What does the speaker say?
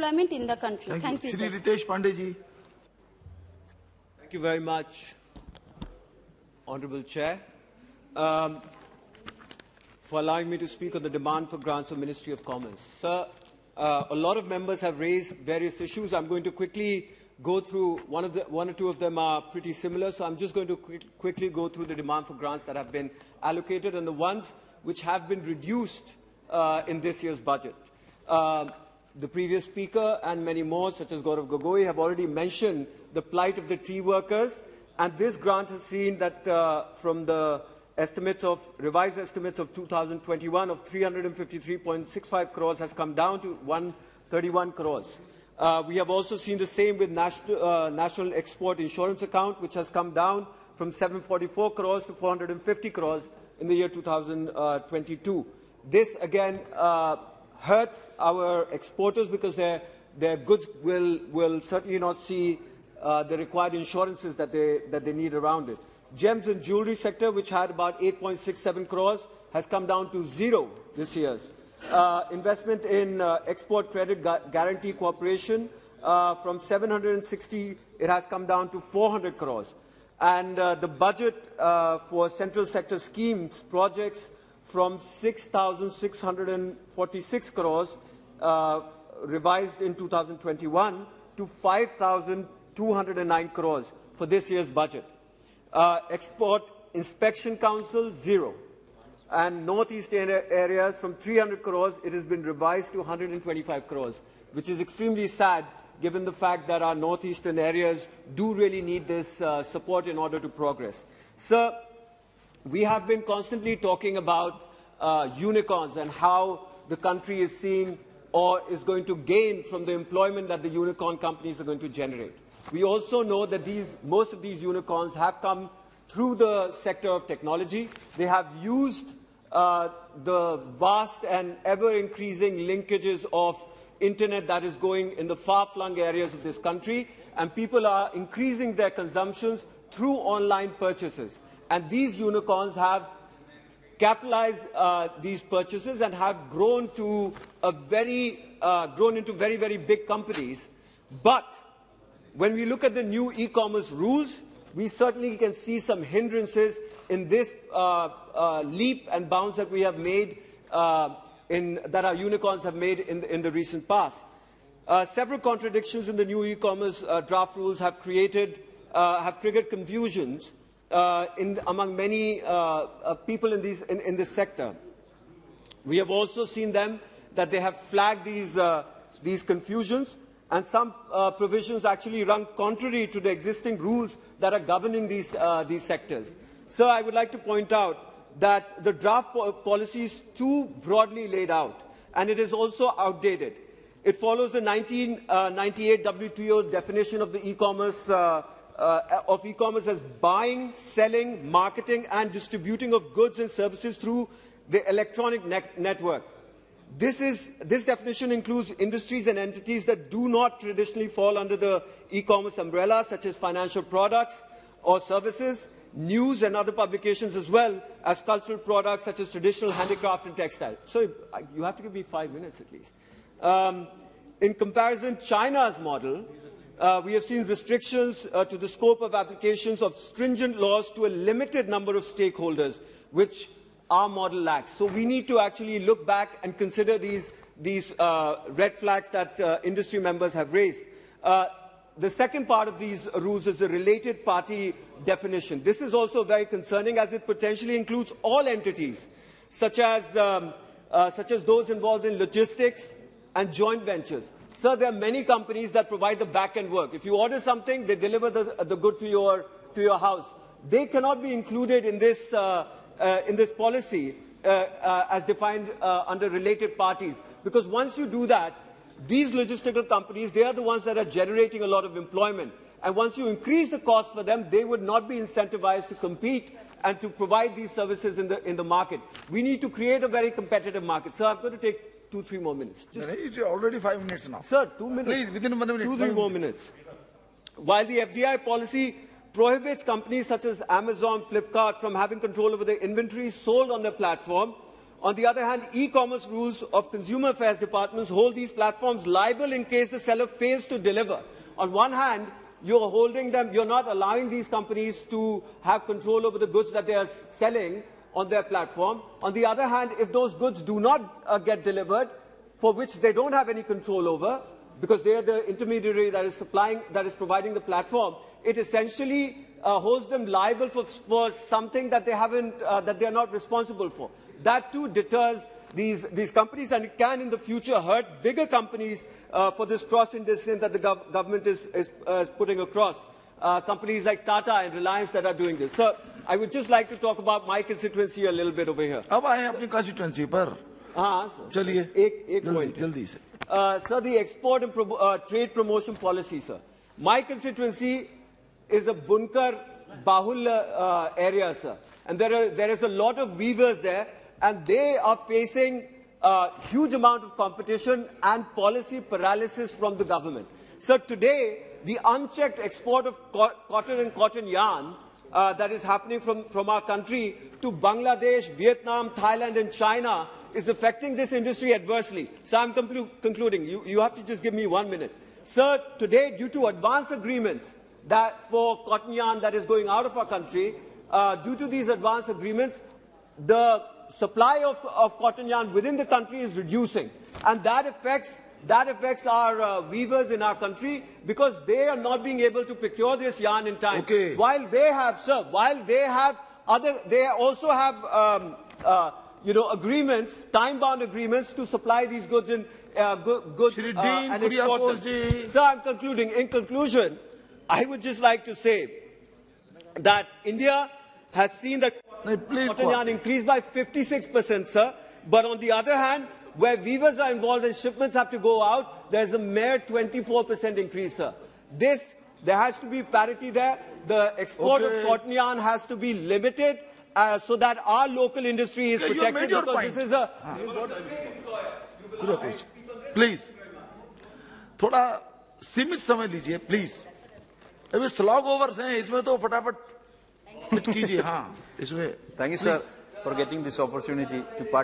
employment in the country. Thank you, sir. Ritesh Pandey ji. Thank you very much, Honourable Chair, for allowing me to speak on the demand for grants of Ministry of Commerce. Sir, a lot of members have raised various issues. I'm going to quickly go through one or two of them are pretty similar, so I'm just going to quickly go through the demand for grants that have been allocated and the ones which have been reduced in this year's budget. The previous speaker and many more, such as Gaurav Gogoi, have already mentioned the plight of the tree workers, and this grant has seen that from the revised estimates of 2021 of 353.65 crores has come down to 131 crores. We have also seen the same with National Export Insurance Account, which has come down from 744 crores to 450 crores in the year 2022. This again hurts our exporters because their goods will certainly not see the required insurances that they need around it. Gems and jewellery sector, which had about 8.67 crores, has come down to 0 this year. Investment in Export Credit Guarantee Corporation, from 760, it has come down to 400 crores. And the budget for central sector schemes projects from 6,646 crores revised in 2021 to 5,209 crores for this year's budget. Export Inspection Council, 0. And Northeast areas from 300 crores, it has been revised to 125 crores, which is extremely sad given the fact that our northeastern areas do really need this support in order to progress. Sir, we have been constantly talking about unicorns and how the country is seeing or is going to gain from the employment that the unicorn companies are going to generate. We also know that most of these unicorns have come through the sector of technology. They have used the vast and ever-increasing linkages of internet that is going in the far-flung areas of this country, and people are increasing their consumptions through online purchases. And these unicorns have capitalized these purchases and have grown to grown into very, very big companies. But when we look at the new e-commerce rules, we certainly can see some hindrances in this leap and bounds that we have made, that our unicorns have made in the recent past. Several contradictions in the new e-commerce draft rules have triggered confusions among many people in this sector. We have also seen that they have flagged these confusions, and some provisions actually run contrary to the existing rules that are governing these sectors. So I would like to point out that the draft policy is too broadly laid out, and it is also outdated. It follows the 1998 WTO definition of the e-commerce as buying, selling, marketing, and distributing of goods and services through the electronic network. This definition includes industries and entities that do not traditionally fall under the e-commerce umbrella, such as financial products or services, news and other publications, as well as cultural products such as traditional handicraft and textile. So you have to give me 5 minutes at least. In comparison, China's model, we have seen restrictions to the scope of applications of stringent laws to a limited number of stakeholders, which our model lacks. So we need to actually look back and consider these red flags that industry members have raised. The second part of these rules is the related party definition. This is also very concerning, as it potentially includes all entities, such as those involved in logistics and joint ventures. Sir, there are many companies that provide the back-end work. If you order something, they deliver the good to your house. They cannot be included in this policy as defined under related parties, because once you do that, these logistical companies, they are the ones that are generating a lot of employment. And once you increase the cost for them, they would not be incentivized to compete and to provide these services in the market. We need to create a very competitive market. Sir, I'm going to take 2-3 more minutes. It's already 5 minutes now. Sir, 2 minutes. Please, within 1 minute. 2-3 more minutes. While the FDI policy prohibits companies such as Amazon, Flipkart from having control over the inventory sold on their platform, On the other hand, e-commerce rules of consumer affairs departments hold these platforms liable in case the seller fails to deliver. On one hand, you're holding them, you're not allowing these companies to have control over the goods that they are selling on their platform. On the other hand, if those goods do not get delivered, for which they don't have any control over, because they are the intermediary that is providing the platform, it essentially holds them liable for something that they haven't, that they are not responsible for. That too deters these companies, and it can in the future hurt bigger companies for this cross-industry that the government is putting across. Companies like Tata and Reliance that are doing this. So I would just like to talk about my constituency a little bit over here. अब आए अपनी constituency पर. हाँ, चलिए. एक point. जल्दी से. Sir, the export and trade promotion policy, sir. My constituency is a bunkar bahul area, sir, and there is a lot of weavers there, and they are facing a huge amount of competition and policy paralysis from the government. So today, the unchecked export of cotton and cotton yarn that is happening from our country to Bangladesh, Vietnam, Thailand and China is affecting this industry adversely. So I'm concluding. You have to just give me 1 minute. Sir, today, due to advance agreements that for cotton yarn that is going out of our country, due to these advance agreements, the supply of cotton yarn within the country is reducing. And that affects our weavers in our country because they are not being able to procure this yarn in time. Okay. While they also have agreements, time-bound agreements to supply these goods and export them. Sir, I'm concluding. In conclusion, I would just like to say that India has seen that cotton yarn increase by 56%, sir. But on the other hand, where weavers are involved and shipments have to go out, there's a mere 24% increase, sir. There has to be parity there. The export of cotton yarn has to be limited so that our local industry is protected, because this is a... Please. थोड़ा सीमित समय लीजिए, please. अभी slog overs हैं, इसमें तो फटाफट कीजिए, हाँ, इसमें. Thank you, sir, for getting this opportunity to participate.